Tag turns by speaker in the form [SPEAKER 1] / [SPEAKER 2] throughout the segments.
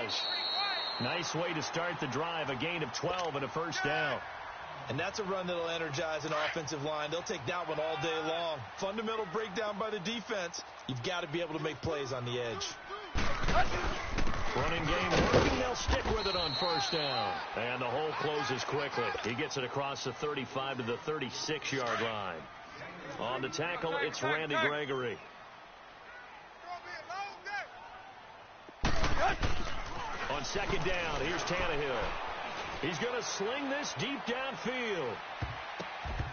[SPEAKER 1] does. Nice way to start the drive. A gain of 12 and a first down.
[SPEAKER 2] And that's a run that'll energize an offensive line. They'll take that one all day long. Fundamental breakdown by the defense. You've got to be able to make plays on the edge.
[SPEAKER 1] Running game working. They'll stick with it on first down. And the hole closes quickly. He gets it across the 35 to the 36-yard line. On the tackle, it's Randy Gregory. On second down, here's Tannehill. He's going to sling this deep downfield.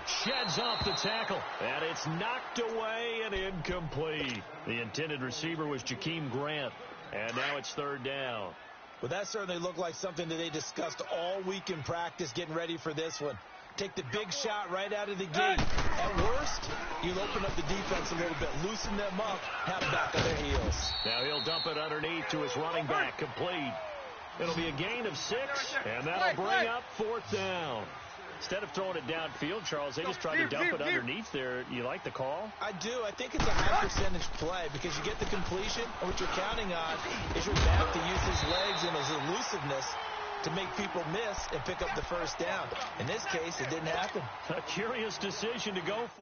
[SPEAKER 1] Sheds off the tackle, and it's knocked away and incomplete. The intended receiver was Jakeem Grant, and now it's third down.
[SPEAKER 2] Well, that certainly looked like something that they discussed all week in practice, getting ready for this one. Take the big shot right out of the gate. At worst, you'll open up the defense a little bit, loosen them up, have them back on their heels.
[SPEAKER 1] Now he'll dump it underneath to his running back, complete. It'll be a gain of 6, and that'll bring up fourth down. Instead of throwing it downfield, Charles, they just tried to dump it underneath there. You like the call?
[SPEAKER 2] I do. I think it's a high percentage play because you get the completion, and what you're counting on is your back to use his legs and his elusiveness to make people miss and pick up the first down. In this case, it didn't happen.
[SPEAKER 1] A curious decision to go for.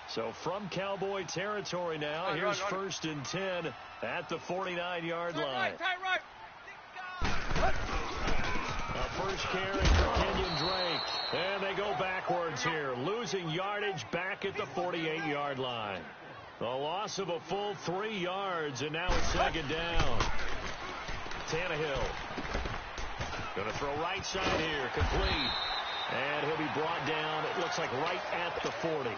[SPEAKER 1] So from Cowboy territory now, here's first and 10 at the 49-yard line. A first carry for Kenyon Drake. And they go backwards here, losing yardage back at the 48-yard line. A loss of a full 3 yards, and now it's second down. Tannehill. Going to throw right side here, complete. And he'll be brought down, it looks like right at the 40.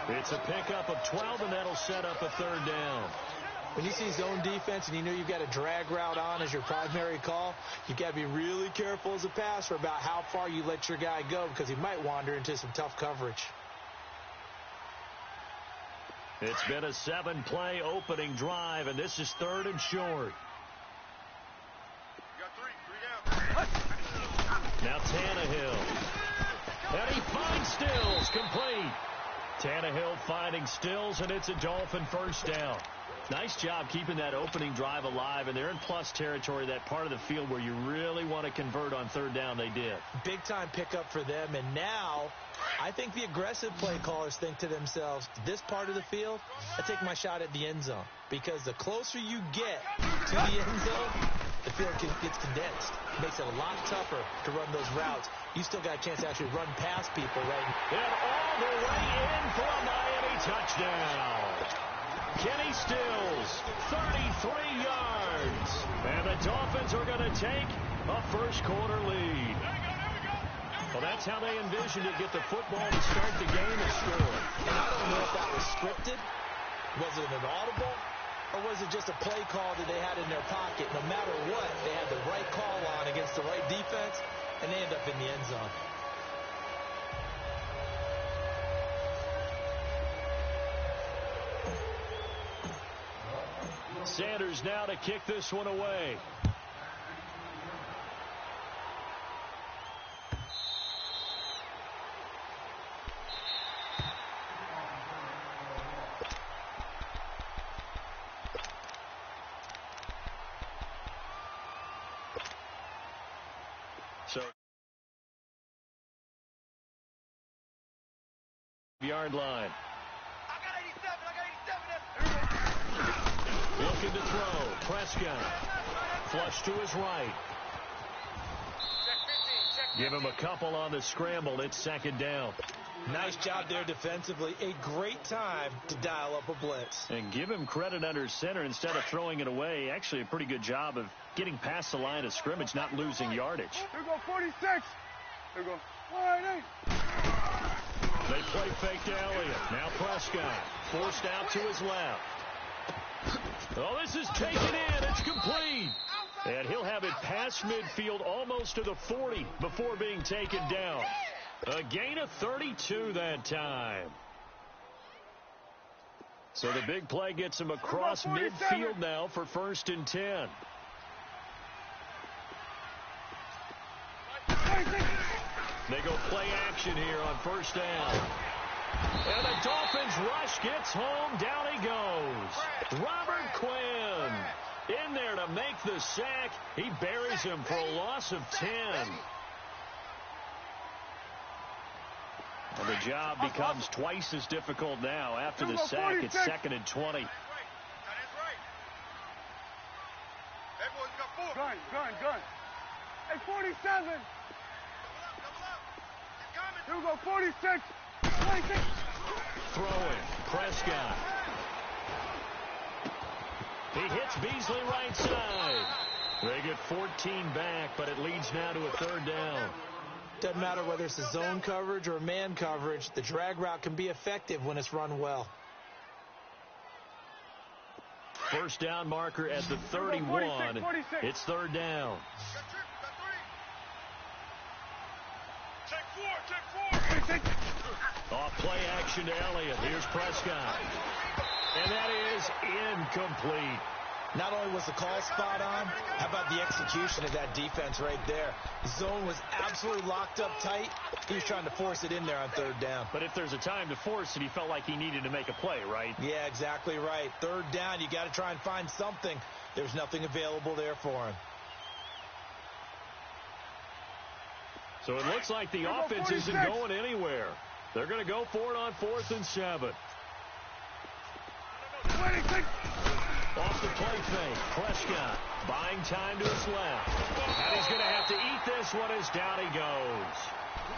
[SPEAKER 1] It's a pickup of 12, and that'll set up a third down.
[SPEAKER 2] When you see zone defense and you know you've got a drag route on as your primary call, you've got to be really careful as a passer about how far you let your guy go because he might wander into some tough coverage.
[SPEAKER 1] It's been a 7-play opening drive, and this is third and short. Now Tannehill. And he finds Stills, complete. Tannehill finding Stills, and it's a Dolphin first down. Nice job keeping that opening drive alive, and they're in plus territory, that part of the field where you really want to convert on third down. They did.
[SPEAKER 2] Big-time pickup for them, and now I think the aggressive play callers think to themselves, this part of the field, I take my shot at the end zone, because the closer you get to the end zone, the field gets condensed. It makes it a lot tougher to run those routes. You still got a chance to actually run past people, right?
[SPEAKER 1] And all the way in for a Miami touchdown. Kenny Stills, 33 yards. And the Dolphins are going to take a first-quarter lead. Well, that's how they envisioned it, get the football to start the game and score.
[SPEAKER 2] And I don't know if that was scripted. Was it an audible? Or was it just a play call that they had in their pocket? No matter what, they had the right call on against the right defense, and they end up in the end zone.
[SPEAKER 1] Sanders now to kick this one away. So, yard line. Looking to throw. Prescott. Flush to his right. Give him a couple on the scramble. It's second down.
[SPEAKER 2] Nice job there defensively. A great time to dial up a blitz.
[SPEAKER 1] And give him credit under center instead of throwing it away. Actually, a pretty good job of getting past the line of scrimmage, not losing yardage.
[SPEAKER 3] Here we go, 46. Here we go. 1-8.
[SPEAKER 1] They play fake to Elliott. Now Prescott forced out to his left. Oh, this is taken in. It's complete. And he'll have it past midfield almost to the 40 before being taken down. A gain of 32 that time. So the big play gets him across midfield now for first and 10. They go play action here on first down. And the Dolphins rush gets home. Down he goes. Robert Quinn in there to make the sack. He buries him for a loss of 10. And the job becomes twice as difficult now. After the sack, it's 2nd and 20.
[SPEAKER 3] Gun. Hey, 47. Here we go, 46. 26.
[SPEAKER 1] Throwing. Prescott. He hits Beasley right side. They get 14 back, but it leads now to a 3rd down.
[SPEAKER 2] Doesn't matter whether it's a zone coverage or man coverage, the drag route can be effective when it's run well.
[SPEAKER 1] First down marker at the 31.
[SPEAKER 3] 46.
[SPEAKER 1] It's 3rd down.
[SPEAKER 3] Check 4.
[SPEAKER 1] Off play action to Elliott. Here's Prescott. And that is incomplete.
[SPEAKER 2] Not only was the call spot on, how about the execution of that defense right there? The zone was absolutely locked up tight. He was trying to force it in there on 3rd down.
[SPEAKER 1] But if there's a time to force it, he felt like he needed to make a play, right?
[SPEAKER 2] Yeah, exactly right. 3rd down, you got to try and find something. There's nothing available there for him.
[SPEAKER 1] So it looks like the offense isn't going anywhere. They're going to go for it on 4th and 7.
[SPEAKER 3] 26.
[SPEAKER 1] Off the play fake. Prescott buying time to his left. And he's going to have to eat this one as down he goes.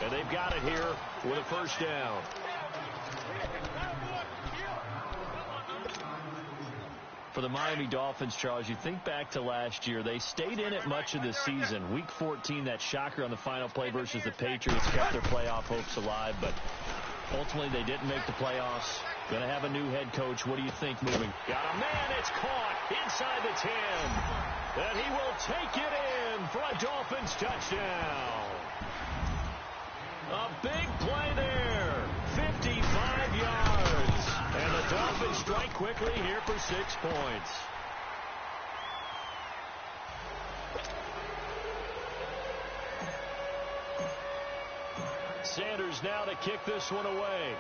[SPEAKER 1] And they've got it here with a 1st down. For the Miami Dolphins, Charles, you think back to last year. They stayed in it much of the season. Week 14, that shocker on the final play versus the Patriots kept their playoff hopes alive. But ultimately, they didn't make the playoffs. Going to have a new head coach. What do you think moving? Got a man. It's caught inside the 10. And he will take it in for a Dolphins touchdown. A big play there. 55 yards. And the Dolphins strike quickly here for 6 points. Sanders now to kick this one away.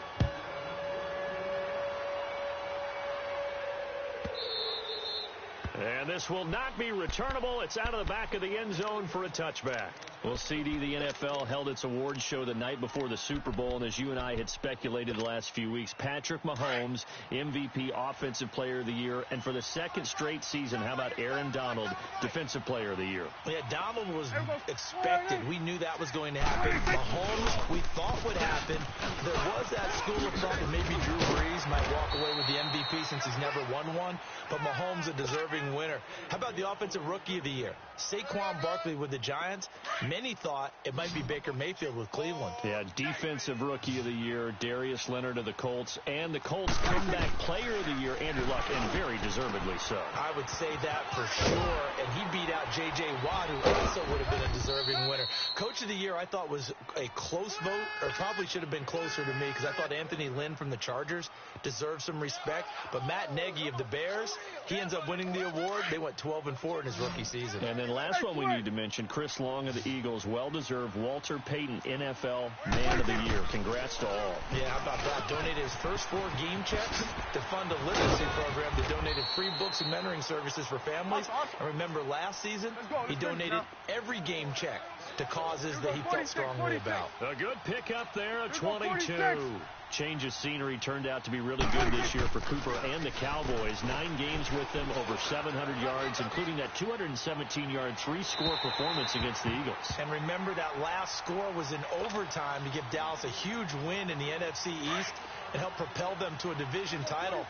[SPEAKER 1] And this will not be returnable. It's out of the back of the end zone for a touchback. Well, CD, the NFL held its awards show the night before the Super Bowl, and as you and I had speculated the last few weeks, Patrick Mahomes, MVP, Offensive Player of the Year, and for the 2nd straight season, how about Aaron Donald, Defensive Player of the Year?
[SPEAKER 2] Yeah, Donald was expected. We knew that was going to happen. Mahomes, we thought would happen. There was that school of thought that maybe Drew Brees might walk away with the MVP since he's never won one, but Mahomes a deserving winner. How about the Offensive Rookie of the Year? Saquon Barkley with the Giants. Many thought it might be Baker Mayfield with Cleveland.
[SPEAKER 1] Yeah, Defensive Rookie of the Year, Darius Leonard of the Colts, and the Colts Comeback Player of the Year, Andrew Luck, and very deservedly so.
[SPEAKER 2] I would say that for sure, and he beat out J.J. Watt, who also would have been a deserving winner. Coach of the Year, I thought, was a close vote, or probably should have been closer to me, because I thought Anthony Lynn from the Chargers deserved some respect, but Matt Nagy of the Bears, he ends up winning the award. They went 12-4 in his rookie season.
[SPEAKER 1] And then last one we need to mention, Chris Long of the Eagles, well-deserved Walter Payton NFL Man of the Year. Congrats to all.
[SPEAKER 2] Yeah, how about that? Donated his first 4 game checks to fund a literacy program that donated free books and mentoring services for families. I remember last season, he donated every game check to causes that he felt strongly about.
[SPEAKER 1] A good pickup there, a 22. Change of scenery turned out to be really good this year for Cooper and the Cowboys. 9 games with them, over 700 yards, including that 217-yard 3-score performance against the Eagles.
[SPEAKER 2] And remember, that last score was in overtime to give Dallas a huge win in the NFC East and help propel them to a division title.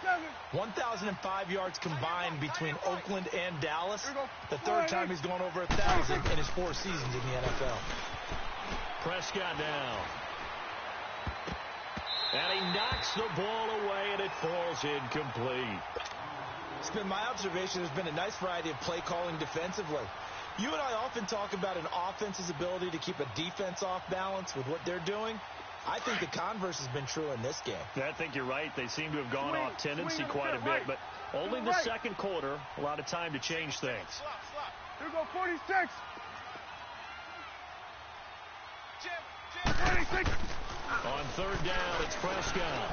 [SPEAKER 2] 1,005 yards combined between Oakland and Dallas. The 3rd time he's gone over 1,000 in his 4 seasons in the NFL.
[SPEAKER 1] Prescott now. And he knocks the ball away, and it falls incomplete.
[SPEAKER 2] It's been my observation. There's been a nice variety of play calling defensively. You and I often talk about an offense's ability to keep a defense off balance with what they're doing. I think the converse has been true in this game.
[SPEAKER 1] I think you're right. They seem to have gone off tendency quite a bit, but only the 2nd quarter, a lot of time to change things.
[SPEAKER 3] Here we go, 46.
[SPEAKER 4] Jim.
[SPEAKER 1] On third down, it's Prescott.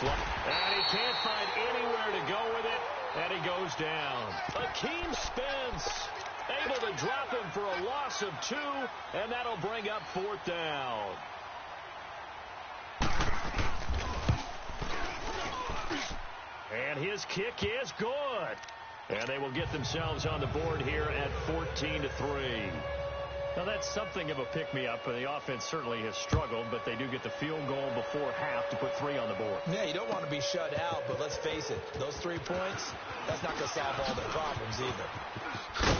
[SPEAKER 1] And he can't find anywhere to go with it, and he goes down. Akeem Spence able to drop him for a loss of 2, and that'll bring up fourth down. And his kick is good. And they will get themselves on the board here at 14-3. Now, that's something of a pick-me-up. The offense certainly has struggled, but they do get the field goal before half to put 3 on the board.
[SPEAKER 2] Yeah, you don't want to be shut out, but let's face it, those 3 points, that's not going to solve all their problems either.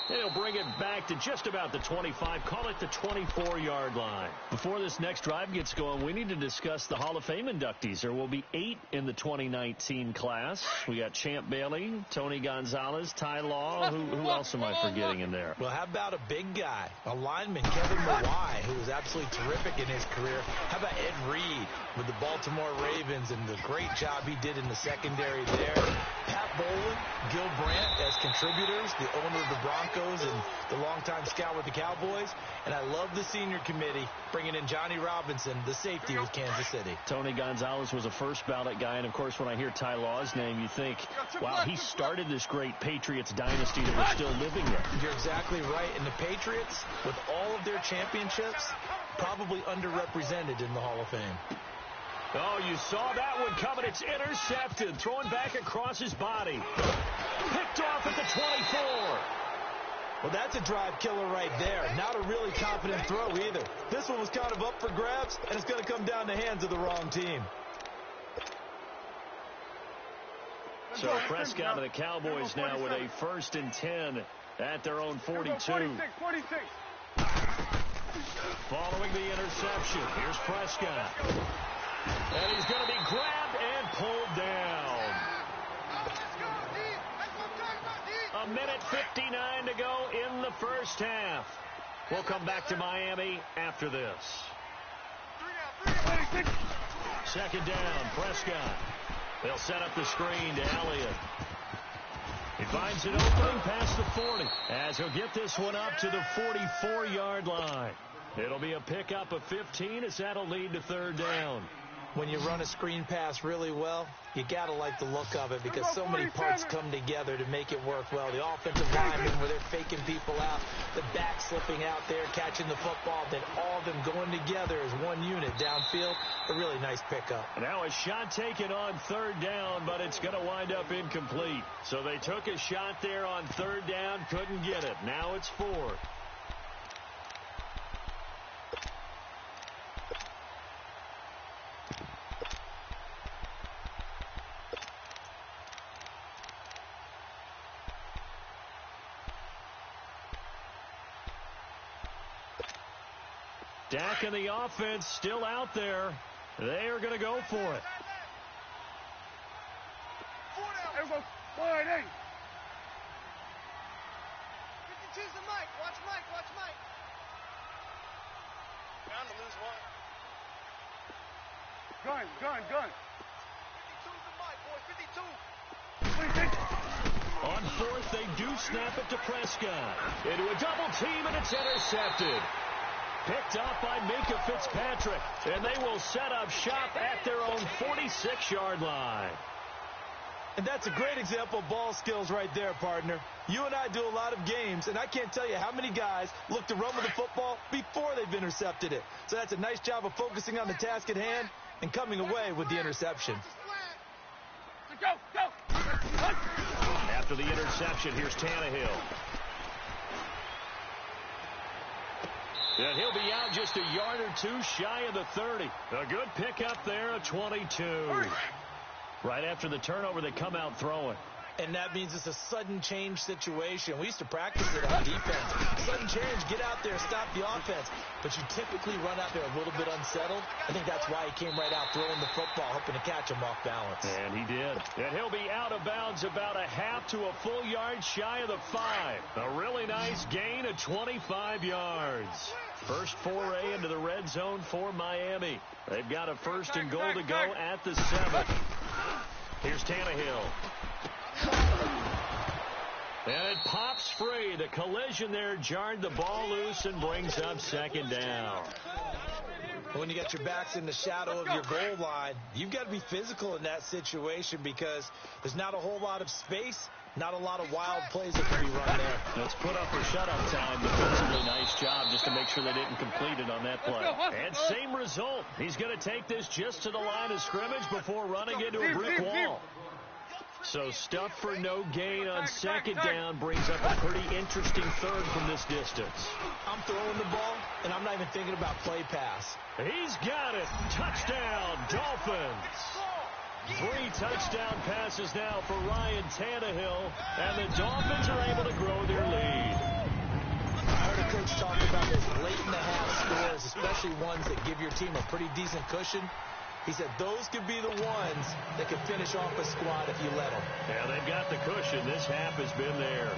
[SPEAKER 1] And he'll bring it back to just about the 25, call it the 24-yard line. Before this next drive gets going, we need to discuss the Hall of Fame inductees. There will be 8 in the 2019 class. We got Champ Bailey, Tony Gonzalez, Ty Law. Who else am I forgetting in there?
[SPEAKER 2] Well, how about a big guy, a lineman, Kevin Mawai, who was absolutely terrific in his career. How about Ed Reed with the Baltimore Ravens and the great job he did in the secondary there. Pat Bowlen, Gil Brandt as contributors, the owner of the Broncos and the longtime scout with the Cowboys. And I love the senior committee bringing in Johnny Robinson, the safety with Kansas City.
[SPEAKER 1] Tony Gonzalez was a first ballot guy. And, of course, when I hear Ty Law's name, you think, wow, he started this great Patriots dynasty that we're still living in.
[SPEAKER 2] You're exactly right. And the Patriots, with all of their championships, probably underrepresented in the Hall of Fame.
[SPEAKER 1] Oh, you saw that one coming. It's intercepted. Throwing back across his body. Picked off at the 24.
[SPEAKER 2] Well, that's a drive killer right there. Not a really confident throw either. This one was kind of up for grabs, and it's going to come down the hands of the wrong team.
[SPEAKER 1] So Prescott and the Cowboys now with a 1st and 10 at their own 42.
[SPEAKER 3] 46.
[SPEAKER 1] Following the interception, here's Prescott. And he's going to be grabbed and pulled down. A minute 59 to go in the first half. We'll come back to Miami after this. 2nd down, Prescott. They'll set up the screen to Elliott. He finds it opening past the 40 as he'll get this one up to the 44-yard line. It'll be a pickup of 15 as that'll lead to 3rd down.
[SPEAKER 2] When you run a screen pass really well, you got to like the look of it because so many parts come together to make it work well. The offensive linemen where they're faking people out, the back slipping out there, catching the football, then all of them going together as one unit downfield. A really nice pickup.
[SPEAKER 1] Now a shot taken on 3rd down, but it's going to wind up incomplete. So they took a shot there on 3rd down, couldn't get it. Now it's 4th. Dak and the offense still out there. They are going to go for it.
[SPEAKER 3] Everybody, 48.
[SPEAKER 4] 52's the Mike. Watch Mike. Bound to lose one.
[SPEAKER 3] Gun.
[SPEAKER 4] 52's the Mike, boys. 52.
[SPEAKER 3] 26.
[SPEAKER 1] On 4th, they do snap it to Prescott. Into a double team, and it's intercepted. Picked up by Minkah Fitzpatrick, and they will set up shop at their own 46-yard line.
[SPEAKER 2] And that's a great example of ball skills right there, partner. You and I do a lot of games, and I can't tell you how many guys look to run with the football before they've intercepted it. So that's a nice job of focusing on the task at hand and coming away with the interception.
[SPEAKER 3] Go.
[SPEAKER 1] After the interception, here's Tannehill. And he'll be out just a yard or 2 shy of the 30. A good pickup there, a 22. Right after the turnover, they come out throwing.
[SPEAKER 2] And that means it's a sudden change situation. We used to practice it on defense. Sudden change, get out there, stop the offense. But you typically run out there a little bit unsettled. I think that's why he came right out throwing the football, hoping to catch him off balance.
[SPEAKER 1] And he did. And he'll be out of bounds about a half to a full yard shy of the 5. A really nice gain of 25 yards. First foray into the red zone for Miami. They've got a 1st and goal to go at the 7. Here's Tannehill. And it pops free. The collision there jarred the ball loose and brings up second down.
[SPEAKER 2] When you got your backs in the shadow of your goal line, you've got to be physical in that situation because there's not a whole lot of space, not a lot of wild plays that can be run there.
[SPEAKER 1] Let's put up for shutout time. Defensively, nice job just to make sure they didn't complete it on that play. And same result. He's going to take this just to the line of scrimmage before running into a brick wall. So stuff for no gain on second down brings up a pretty interesting third from this distance.
[SPEAKER 2] I'm throwing the ball, and I'm not even thinking about play pass.
[SPEAKER 1] He's got it. Touchdown, Dolphins. 3 touchdown passes now for Ryan Tannehill, and the Dolphins are able to grow their lead.
[SPEAKER 2] I heard a coach talk about those late-in-the-half scores, especially ones that give your team a pretty decent cushion. He said those could be the ones that could finish off a squad if you let them.
[SPEAKER 1] Yeah, they've got the cushion. This half has been theirs.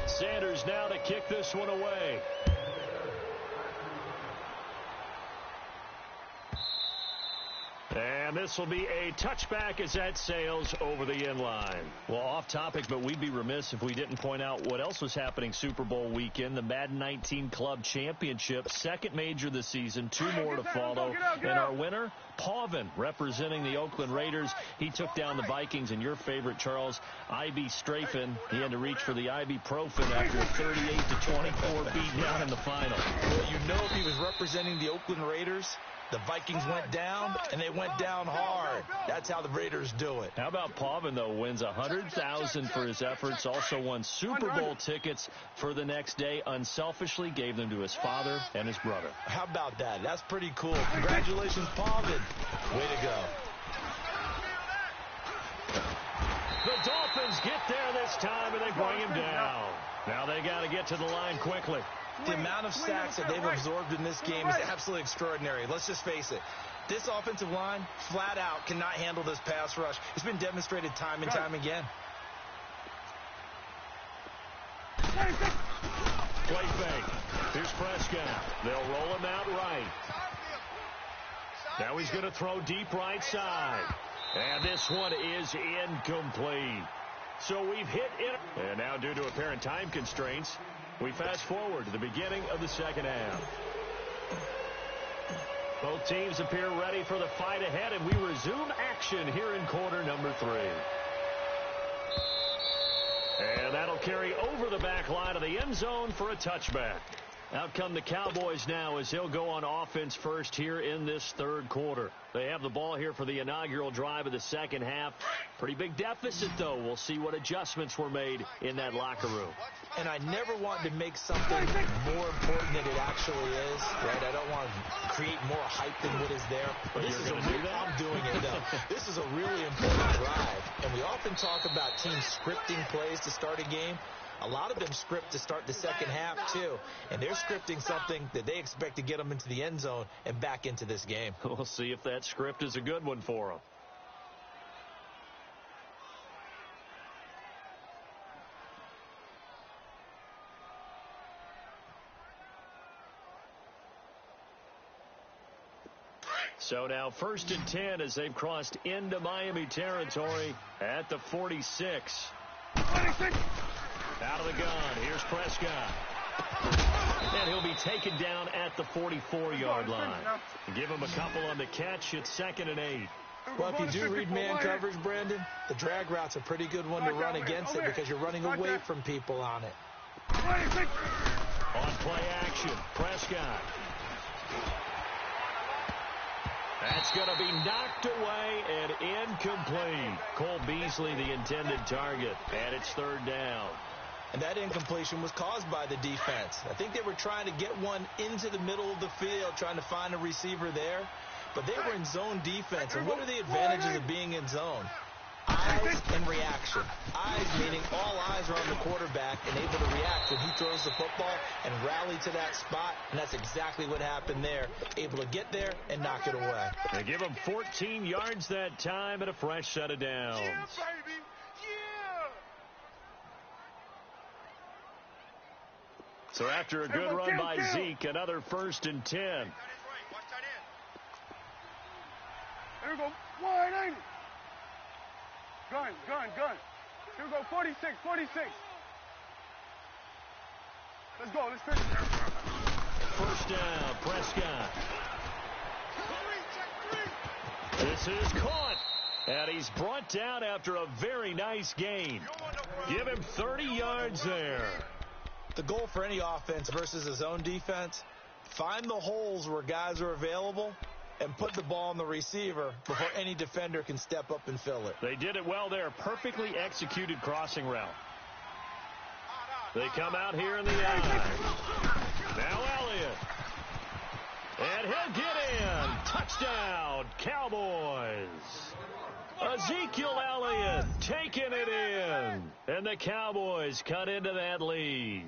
[SPEAKER 1] Sanders now to kick this one away. And this will be a touchback as that sails over the end line. Well, off topic, but we'd be remiss if we didn't point out what else was happening Super Bowl weekend. The Madden 19 Club Championship, second major this season, 2 more to follow. And our winner, Pauvin, representing the Oakland Raiders. He took down the Vikings, and your favorite, Charles, I.B. Strafen. He had to reach for the ibuprofen after a 38-24 beatdown in the final.
[SPEAKER 2] Well, you know if he was representing the Oakland Raiders, the Vikings went down, and they went down hard. That's how the Raiders do it.
[SPEAKER 1] How about Pauvin, though, wins $100,000 for his efforts, also won Super Bowl tickets for the next day, unselfishly gave them to his father and his brother.
[SPEAKER 2] How about that? That's pretty cool. Congratulations, Pauvin. Way to go.
[SPEAKER 1] The Dolphins get there this time, and they bring him down. Now they got to get to the line quickly.
[SPEAKER 2] The amount of sacks that they've absorbed in this game is absolutely extraordinary. Let's just face it. This offensive line, flat out, cannot handle this pass rush. It's been demonstrated time and time again.
[SPEAKER 1] Play fake. Here's Prescott. They'll roll him out right. Now he's going to throw deep right side. And this one is incomplete. So we've hit it. And now due to apparent time constraints, we fast forward to the beginning of the second half. Both teams appear ready for the fight ahead, and we resume action here in quarter number 3. And that'll carry over the back line of the end zone for a touchback. Out come the Cowboys now as they'll go on offense first here in this third quarter. They have the ball here for the inaugural drive of the second half. Pretty big deficit, though. We'll see what adjustments were made in that locker room.
[SPEAKER 2] And I never want to make something more important than it actually is, right? I don't want to create more hype than what is there.
[SPEAKER 1] But
[SPEAKER 2] this
[SPEAKER 1] you're
[SPEAKER 2] is
[SPEAKER 1] going to do that?
[SPEAKER 2] I'm doing it, though. This is a really important drive. And we often talk about teams scripting plays to start a game. A lot of them script to start the second half, too. And they're scripting something that they expect to get them into the end zone and back into this game.
[SPEAKER 1] We'll see if that script is a good one for them. So now 1st and 10 as they've crossed into Miami territory at the 46. Out of the gun. Here's Prescott. And he'll be taken down at the 44-yard line. Give him a couple on the catch. It's 2nd and 8.
[SPEAKER 2] Well, if you do read man coverage, Brandon, the drag route's a pretty good one to run against it because you're running away from people on it.
[SPEAKER 1] On play action, Prescott. That's going to be knocked away and incomplete. Cole Beasley, the intended target, and it's 3rd down.
[SPEAKER 2] And that incompletion was caused by the defense. I think they were trying to get one into the middle of the field, trying to find a receiver there. But they were in zone defense. And what are the advantages of being in zone? Eyes and reaction. Eyes meaning all eyes are on the quarterback and able to react when he throws the football and rally to that spot. And that's exactly what happened there. Able to get there and knock it away.
[SPEAKER 1] They give him 14 yards that time and a fresh set of downs.
[SPEAKER 4] Yeah, baby. Yeah.
[SPEAKER 1] So after a good run by Zeke, another 1st and 10.
[SPEAKER 4] Got his right. Watch tight end.
[SPEAKER 3] There we go. Wide 90. Gun. Here we go, 46. Let's go, let's finish.
[SPEAKER 1] First down, Prescott. This is caught. And he's brought down after a very nice gain. Give him 30 yards there.
[SPEAKER 2] The goal for any offense versus his own defense, find the holes where guys are available and put the ball on the receiver before any defender can step up and fill it.
[SPEAKER 1] They did it well there. Perfectly executed crossing route. They come out here in the eye. Now Elliott. And he'll get in. Touchdown, Cowboys. Ezekiel Elliott taking it in. And the Cowboys cut into that lead.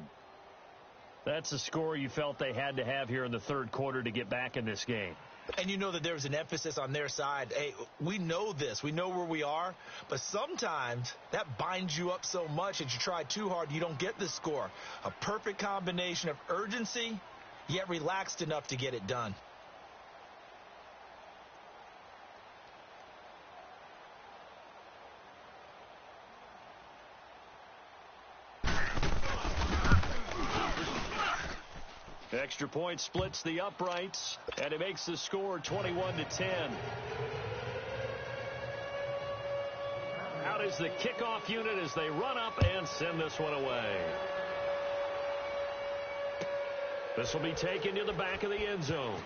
[SPEAKER 1] That's the score you felt they had to have here in the third quarter to get back in this game.
[SPEAKER 2] And you know that there was an emphasis on their side. Hey, we know this. We know where we are. But sometimes that binds you up so much that you try too hard, you don't get the score. A perfect combination of urgency, yet relaxed enough to get it done.
[SPEAKER 1] Extra point splits the uprights, and it makes the score 21-10. Out is the kickoff unit as they run up and send this one away. This will be taken to the back of the end zone.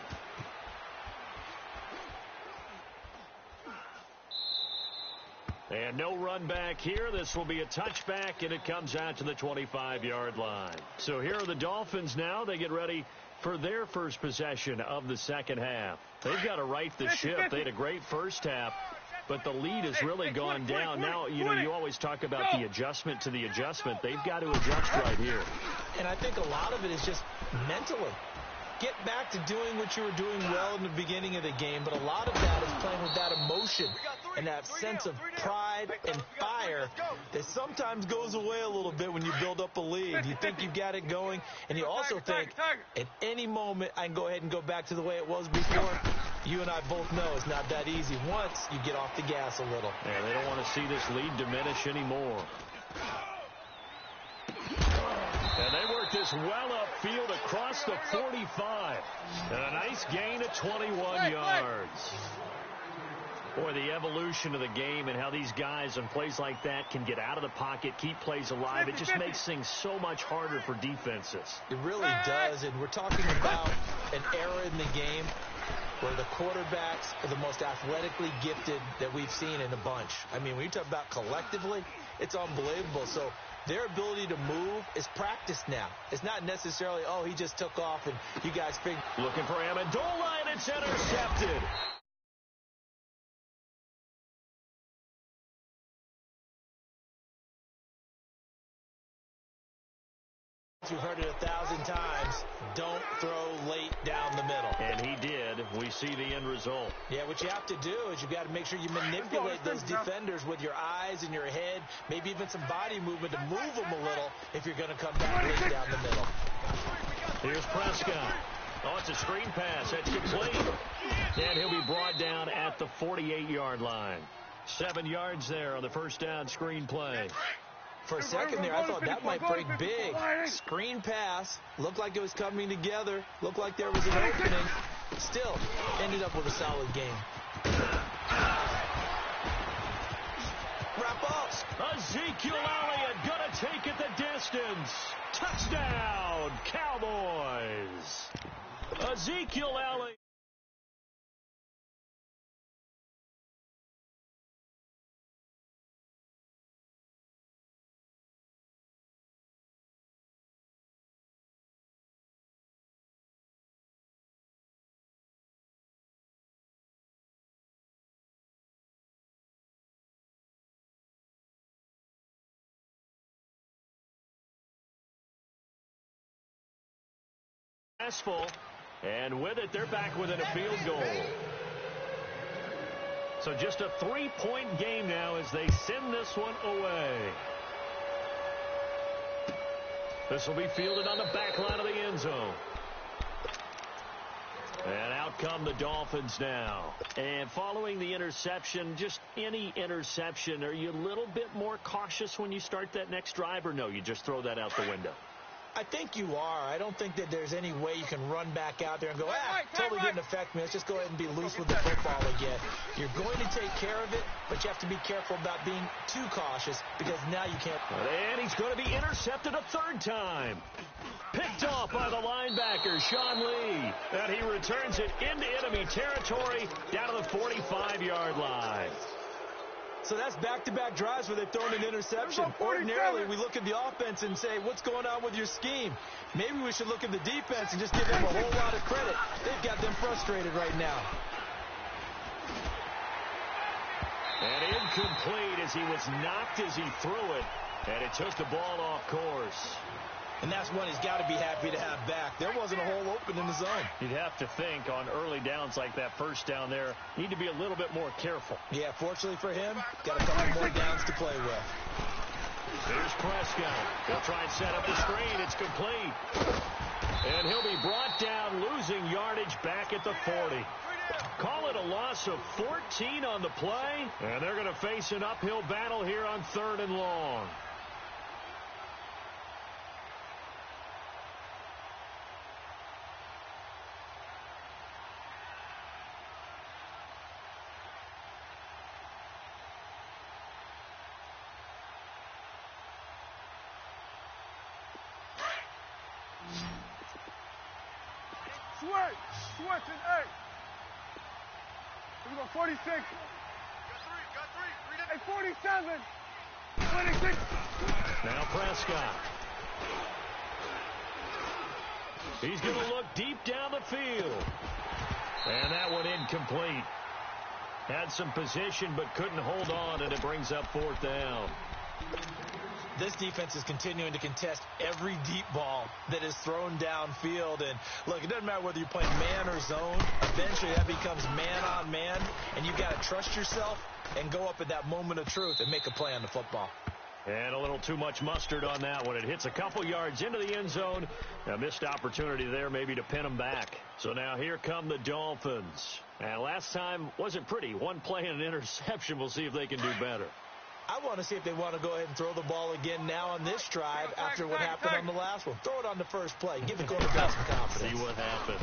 [SPEAKER 1] And no run back here. This will be a touchback, and it comes out to the 25-yard line. So here are the Dolphins now. They get ready for their first possession of the second half. They've got to right the ship. They had a great first half, but the lead has really gone down. Now, you know, you always talk about the adjustment to the adjustment. They've got to adjust right here.
[SPEAKER 2] And I think a lot of it is just mentally. Get back to doing what you were doing well in the beginning of the game, but a lot of that is playing with that emotion and that sense of pride and fire that sometimes goes away a little bit when you build up a lead. You think you've got it going, and you also think at any moment I can go ahead and go back to the way it was before. You and I both know it's not that easy once you get off the gas a little.
[SPEAKER 1] Yeah, they don't want to see this lead diminish anymore. And they work this well upfield across the 45. And a nice gain of 21 yards. Boy, the evolution of the game and how these guys on plays like that can get out of the pocket, keep plays alive. It just makes things so much harder for defenses.
[SPEAKER 2] It really does, and we're talking about an era in the game where the quarterbacks are the most athletically gifted that we've seen in a bunch. I mean, when you talk about collectively, it's unbelievable. So their ability to move is practiced now. It's not necessarily, oh, he just took off and you guys figured.
[SPEAKER 1] Looking for Amendola, and it's intercepted.
[SPEAKER 2] You've heard it 1,000 times. Don't throw late down the middle.
[SPEAKER 1] And he did. We see the end result.
[SPEAKER 2] Yeah, what you have to do is you've got to make sure you manipulate those defenders with your eyes and your head, maybe even some body movement to move them a little if you're going to come back late down the middle.
[SPEAKER 1] Here's Prescott. Oh, it's a screen pass. That's complete. And he'll be brought down at the 48-yard line. 7 yards there on the first down screen play.
[SPEAKER 2] For a second there, I thought that might break big. Screen pass. Looked like it was coming together. Looked like there was an opening. Still, ended up with a solid game. Wrap up.
[SPEAKER 1] Ezekiel Elliott going to take it the distance. Touchdown, Cowboys. Ezekiel Elliott. Successful, and with it, they're back within a field goal. So just a 3-point game now as they send this one away. This will be fielded on the back line of the end zone. And out come the Dolphins now. And following the interception, just any interception, are you a little bit more cautious when you start that next drive, or no, you just throw that out the window?
[SPEAKER 2] I think you are. I don't think that there's any way you can run back out there and go, totally didn't affect me. Let's just go ahead and be loose with the football again. You're going to take care of it, but you have to be careful about being too cautious because now you can't.
[SPEAKER 1] And he's going to be intercepted a third time. Picked off by the linebacker, Sean Lee. And he returns it into enemy territory down to the 45-yard line.
[SPEAKER 2] So that's back-to-back drives where they've thrown an interception. Ordinarily, we look at the offense and say, what's going on with your scheme? Maybe we should look at the defense and just give them a whole lot of credit. They've got them frustrated right now.
[SPEAKER 1] And incomplete as he was knocked as he threw it. And it took the ball off course.
[SPEAKER 2] And that's one he's got to be happy to have back. There wasn't a hole open in the zone.
[SPEAKER 1] You'd have to think on early downs like that first down there, need to be a little bit more careful.
[SPEAKER 2] Yeah, fortunately for him, got a couple more downs to play with.
[SPEAKER 1] Here's Prescott. He'll try and set up the screen. It's complete. And he'll be brought down, losing yardage back at the 40. Call it a loss of 14 on the play. And they're going to face an uphill battle here on 3rd and long.
[SPEAKER 3] Switch and 8. Here we go, 46.
[SPEAKER 4] Got three.
[SPEAKER 3] Hey, 47. 26.
[SPEAKER 1] Now Prescott. He's going to look deep down the field. And that one incomplete. Had some position but couldn't hold on, and it brings up 4th down.
[SPEAKER 2] This defense is continuing to contest every deep ball that is thrown downfield. And, look, it doesn't matter whether you're playing man or zone. Eventually that becomes man-on-man, and you've got to trust yourself and go up at that moment of truth and make a play on the football.
[SPEAKER 1] And a little too much mustard on that one. It hits a couple yards into the end zone. A missed opportunity there maybe to pin them back. So now here come the Dolphins. And last time wasn't pretty. One play and an interception. We'll see if they can do better.
[SPEAKER 2] I want to see if they want to go ahead and throw the ball again now on this drive after what happened on the last one. Throw it on the first play. Give the quarterback some confidence.
[SPEAKER 1] See what happens.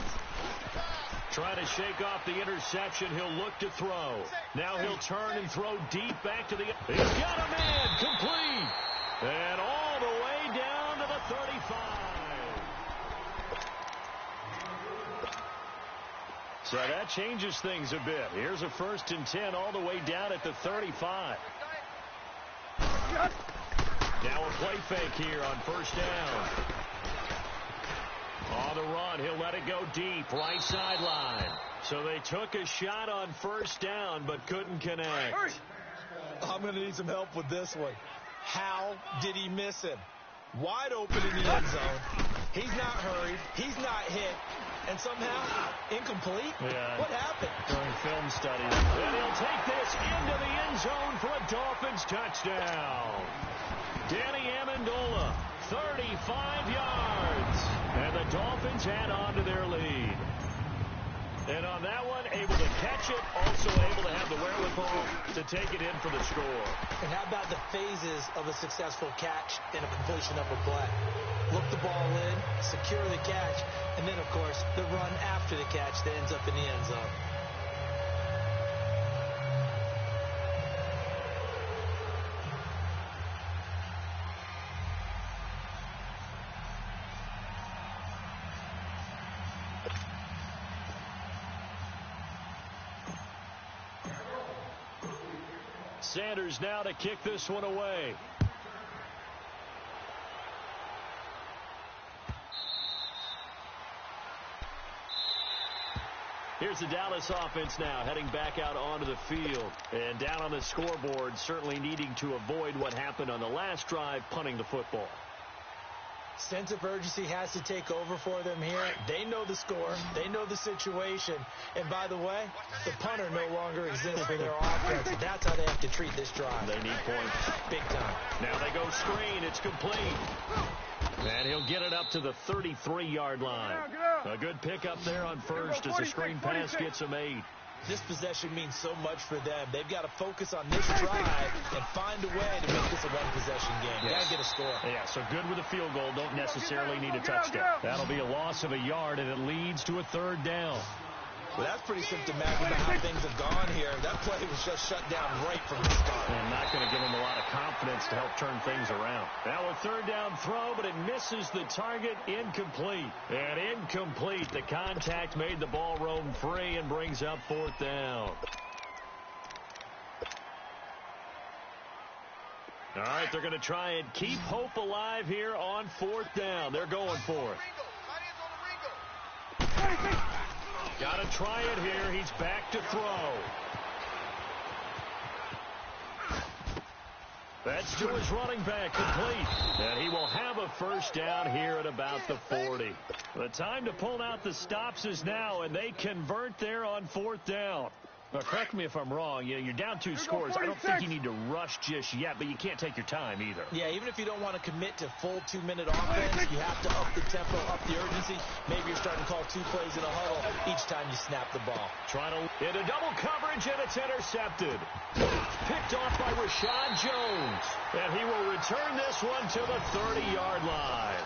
[SPEAKER 1] Trying to shake off the interception. He'll look to throw. Now he'll turn and throw deep back to the... He's got a man. Complete. And all the way down to the 35. So that changes things a bit. Here's a 1st and 10 all the way down at the 35. Now a play fake here on 1st down. On the run, he'll let it go deep, right sideline. So they took a shot on 1st down, but couldn't connect.
[SPEAKER 2] I'm going to need some help with this one. How did he miss him? Wide open in the end zone. He's not hurried. He's not hit. And somehow, incomplete?
[SPEAKER 1] Yeah.
[SPEAKER 2] What happened?
[SPEAKER 1] During film study. And he'll take this into the end zone for a Dolphins touchdown. Danny Amendola, 35 yards. And the Dolphins add on to their lead. And on that one, able to catch it, also able to have the wherewithal to take it in for the score.
[SPEAKER 2] And how about the phases of a successful catch and a completion of a play? Look the ball in, secure the catch, and then, of course, the run after the catch that ends up in the end zone.
[SPEAKER 1] Sanders now to kick this one away. Here's the Dallas offense now heading back out onto the field. And down on the scoreboard, certainly needing to avoid what happened on the last drive, punting the football.
[SPEAKER 2] Sense of urgency has to take over for them here. They know the score. They know the situation. And by the way, the punter no longer exists for their offense. That's how they have to treat this drive.
[SPEAKER 1] They need points.
[SPEAKER 2] Big time.
[SPEAKER 1] Now they go screen. It's complete. And he'll get it up to the 33-yard line. A good pickup there on first as the screen pass gets him 8.
[SPEAKER 2] This possession means so much for them. They've got to focus on this drive and find a way to make this a one-possession game. Got to get a score.
[SPEAKER 1] Yeah, so good with a field goal. Don't necessarily need a touchdown. That'll be a loss of a yard, and it leads to a 3rd down.
[SPEAKER 2] Well, that's pretty symptomatic about how things have gone here. That play was just shut down right from the start.
[SPEAKER 1] And not going to give him a lot of confidence to help turn things around. Now a 3rd down throw, but it misses the target. Incomplete. And incomplete. The contact made the ball roam free and brings up 4th down. All right, they're going to try and keep hope alive here on 4th down. They're going for it. Got to try it here. He's back to throw. That's to his running back, complete. And he will have a 1st down here at about the 40. The time to pull out the stops is now, and they convert there on 4th down. Now, correct me if I'm wrong. You're down 2 scores. I don't think you need to rush just yet, but you can't take your time either.
[SPEAKER 2] Yeah, even if you don't want to commit to full 2-minute offense, you have to up the tempo, up the urgency. Maybe you're starting to call 2 plays in a huddle each time you snap the ball.
[SPEAKER 1] Trying to into double coverage, and it's intercepted. Picked off by Rashad Jones. And he will return this one to the 30-yard line.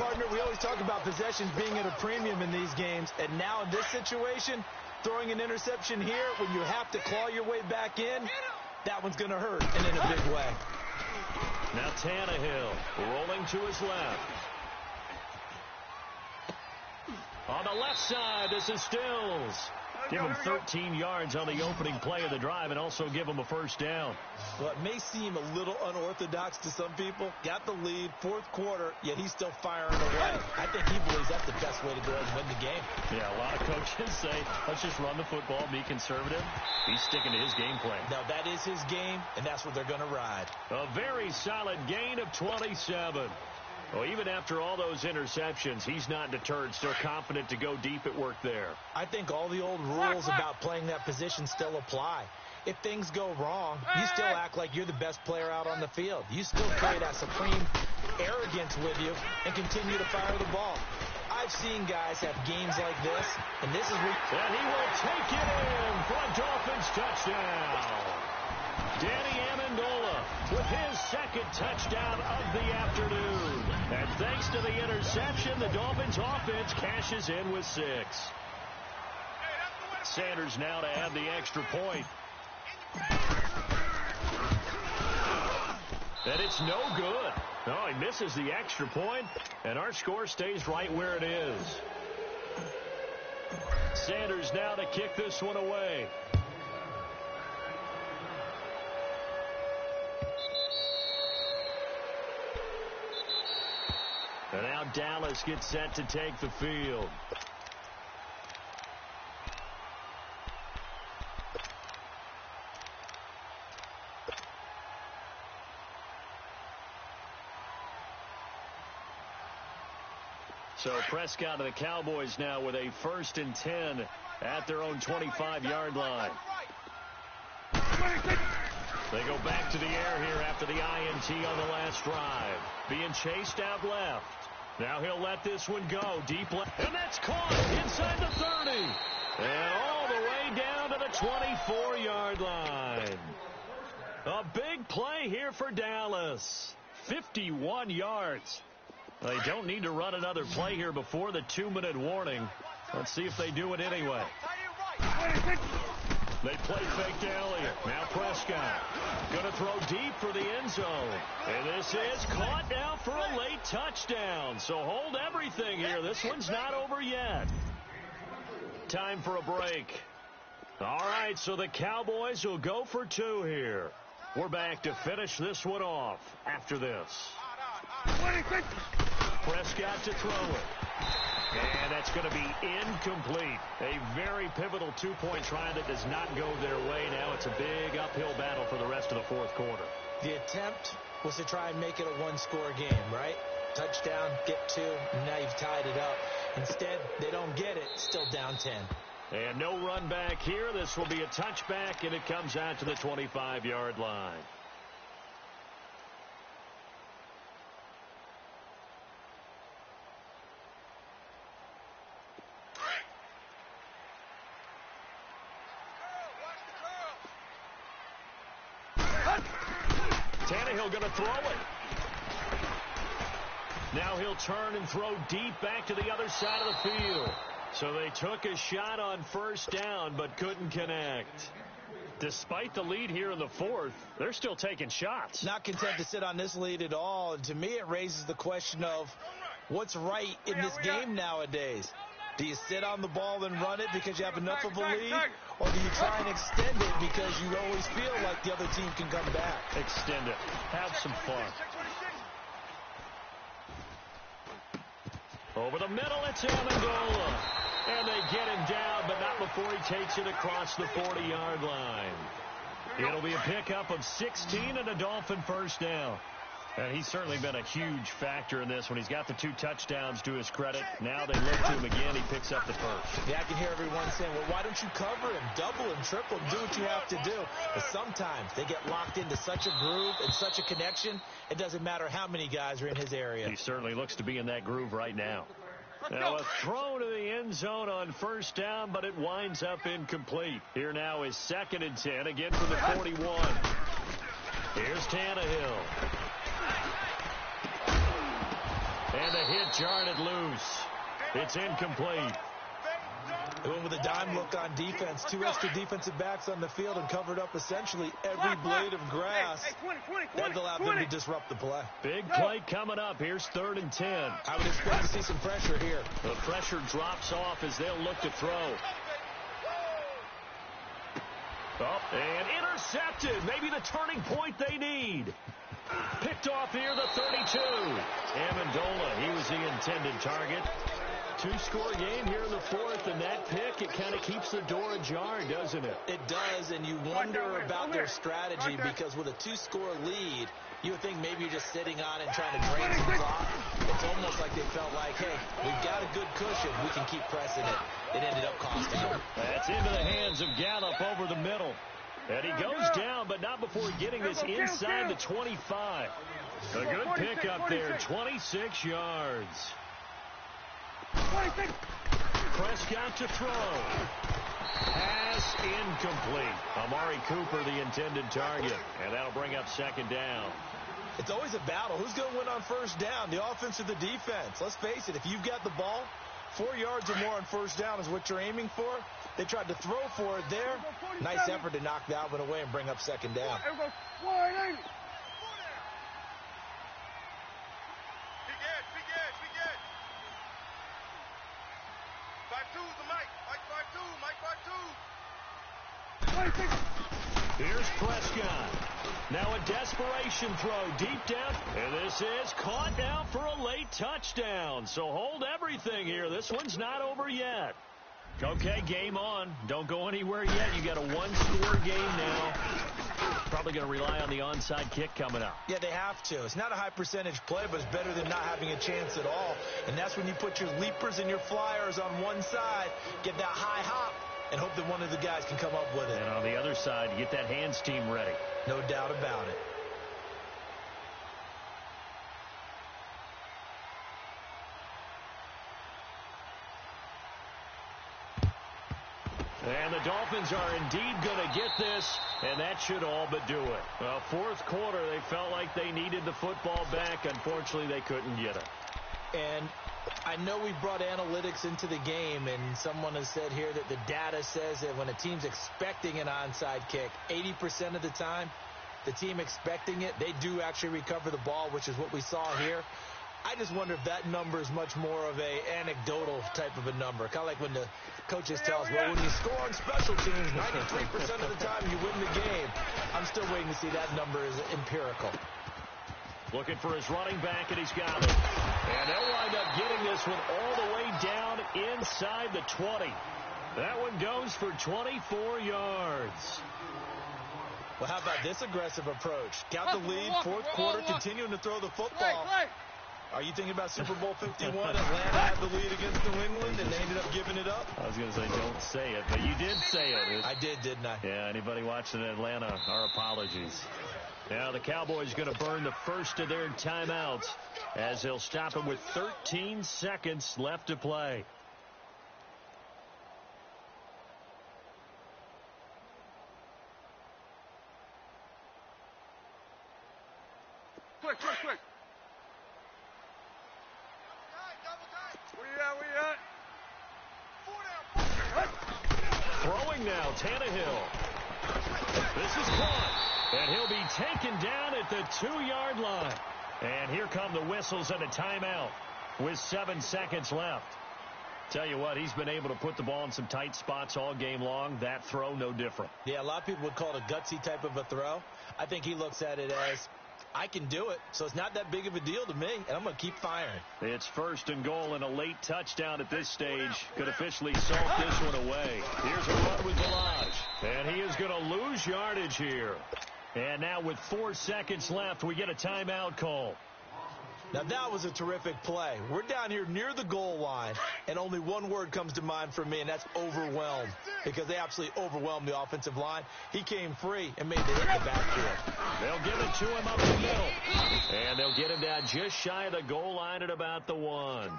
[SPEAKER 2] Partner, we always talk about possessions being at a premium in these games, and now in this situation, throwing an interception here when you have to claw your way back in, that one's going to hurt, and in a big way.
[SPEAKER 1] Now Tannehill rolling to his left. On the left side, this is Stills. Give him 13 yards on the opening play of the drive and also give him a 1st down.
[SPEAKER 2] Well, it may seem a little unorthodox to some people. Got the lead, 4th quarter, yet he's still firing away. I think he believes that's the best way to go and win the game.
[SPEAKER 1] Yeah, a lot of coaches say, let's just run the football, be conservative. He's sticking to his game plan.
[SPEAKER 2] Now, that is his game, and that's what they're going to ride.
[SPEAKER 1] A very solid gain of 27. Well, even after all those interceptions, he's not deterred, still confident to go deep at work there.
[SPEAKER 2] I think all the old rules about playing that position still apply. If things go wrong, you still act like you're the best player out on the field. You still carry that supreme arrogance with you and continue to fire the ball. I've seen guys have games like this, and this is where...
[SPEAKER 1] And he will take it in for a Dolphins touchdown. Danny Amendola with his 2nd touchdown of the afternoon. And thanks to the interception, the Dolphins offense cashes in with 6. Sanders now to add the extra point. And it's no good. No, he misses the extra point, and our score stays right where it is. Sanders now to kick this one away. And now Dallas gets set to take the field. So Prescott and the Cowboys now with a 1st and 10 at their own 25-yard line. They go back to the air here after the INT on the last drive. Being chased out left. Now he'll let this one go deep left. And that's caught inside the 30. And all the way down to the 24-yard line. A big play here for Dallas. 51 yards. They don't need to run another play here before the 2-minute warning. Let's see if they do it anyway. They play fake to Elliott. Now Prescott going to throw deep for the end zone. And this is caught now for a late touchdown. So hold everything here. This one's not over yet. Time for a break. All right, so the Cowboys will go for 2 here. We're back to finish this one off after this. Prescott to throw it. And that's going to be incomplete. A very pivotal 2-point try that does not go their way. Now it's a big uphill battle for the rest of the 4th quarter.
[SPEAKER 2] The attempt was to try and make it a 1-score game, right? Touchdown, get 2, and now you've tied it up. Instead, they don't get it, still down 10.
[SPEAKER 1] And no run back here. This will be a touchback, and it comes out to the 25-yard line. Tannehill going to throw it. Now he'll turn and throw deep back to the other side of the field. So they took a shot on first down but couldn't connect. Despite the lead here in the fourth, they're still taking shots.
[SPEAKER 2] Not content to sit on this lead at all. And to me, it raises the question of what's right in this game nowadays. Do you sit on the ball and run it because you have enough of a lead? Or do you try and extend it because you always feel like the other team can come back?
[SPEAKER 1] Extend it. Have some fun. Over the middle, it's Amendola. And they get him down, but not before he takes it across the 40-yard line. It'll be a pickup of 16 and a Dolphin first down. And he's certainly been a huge factor in this when he's got the 2 touchdowns to his credit. Now they look to him again. He picks up the first.
[SPEAKER 2] Yeah, I can hear everyone saying, well, why don't you cover him, double him, triple him, do what you have to do. But sometimes they get locked into such a groove and such a connection, it doesn't matter how many guys are in his area.
[SPEAKER 1] He certainly looks to be in that groove right now. Now a throw to the end zone on first down, but it winds up incomplete. Here now is 2nd and 10, again from the 41. Here's Tannehill. And a hit jarred loose. It's incomplete.
[SPEAKER 2] They went with a dime look on defense. 2 extra defensive backs on the field and covered up essentially every blade of grass. That allowed them to disrupt the play.
[SPEAKER 1] Big play coming up. Here's 3rd and 10.
[SPEAKER 2] I would expect to see some pressure here.
[SPEAKER 1] The pressure drops off as they'll look to throw. Oh, and intercepted. Maybe the turning point they need. Picked off here, the 32. Amendola, he was the intended target. 2-score game here in the fourth, and that pick, it kind of keeps the door ajar, doesn't it?
[SPEAKER 2] It does, and you wonder about their strategy because with a 2-score lead, you would think maybe you're just sitting on and trying to drain some clock. It's almost like they felt like, hey, we've got a good cushion. We can keep pressing it. It ended up costing them.
[SPEAKER 1] That's into the hands of Gallup over the middle. And he goes down, but not before getting this inside the 25. A good pickup there, 26 yards. Prescott to throw. Pass incomplete. Amari Cooper, the intended target. And that'll bring up 2nd down.
[SPEAKER 2] It's always a battle. Who's going to win on first down, the offense or the defense? Let's face it, if you've got the ball, 4 yards or more on first down is what you're aiming for. They tried to throw for it there. Nice effort to knock Dalvin away and bring up 2nd down.
[SPEAKER 1] Here's Prescott. Now a desperation throw deep down. And this is caught now for a late touchdown. So hold everything here. This one's not over yet. Okay, game on. Don't go anywhere yet. You got a 1-score game now. Probably going to rely on the onside kick coming up.
[SPEAKER 2] Yeah, they have to. It's not a high percentage play, but it's better than not having a chance at all. And that's when you put your leapers and your flyers on one side, get that high hop, and hope that one of the guys can come up with it.
[SPEAKER 1] And on the other side, get that hands team ready.
[SPEAKER 2] No doubt about it.
[SPEAKER 1] And the Dolphins are indeed going to get this, and that should all but do it. Well, fourth quarter, they felt like they needed the football back. Unfortunately, they couldn't get it.
[SPEAKER 2] And I know we brought analytics into the game, and someone has said here that the data says that when a team's expecting an onside kick, 80% of the time, the team expecting it, they do actually recover the ball, which is what we saw here. I just wonder if that number is much more of a anecdotal type of a number. Kind of like when the coaches tell us, well, when you score on special teams, 93% of the time you win the game. I'm still waiting to see that number is empirical.
[SPEAKER 1] Looking for his running back, and he's got it. And they'll wind up getting this one all the way down inside the 20. That one goes for 24 yards.
[SPEAKER 2] Well, how about this aggressive approach? Got the lead, fourth quarter, continuing to throw the football. Are you thinking about Super Bowl 51? Atlanta had the lead against New England, and they ended up giving it up?
[SPEAKER 1] I was going to say, don't say it, but you did say it.
[SPEAKER 2] I did, didn't I?
[SPEAKER 1] Yeah, anybody watching Atlanta, our apologies. Now the Cowboys going to burn the first of their timeouts as they'll stop them with 13 seconds left to play. throwing now, Tannehill. This is caught, and he'll be taken down at the 2-yard line. And here come the whistles and a timeout with 7 seconds left. Tell you what, he's been able to put the ball in some tight spots all game long. That throw, no different.
[SPEAKER 2] Yeah, a lot of people would call it a gutsy type of a throw. I think he looks at it as, I can do it, so it's not that big of a deal to me, and I'm going to keep firing.
[SPEAKER 1] It's 1st and goal and a late touchdown at this stage. Could officially salt this one away. Here's a run with Balaj, and he is going to lose yardage here. And now with 4 seconds left, we get a timeout call.
[SPEAKER 2] Now, that was a terrific play. We're down here near the goal line, and only one word comes to mind for me, and that's overwhelmed, because they absolutely overwhelmed the offensive line. He came free and made the hit in the backfield.
[SPEAKER 1] They'll give it to him up the middle, and they'll get him down just shy of the goal line at about the 1.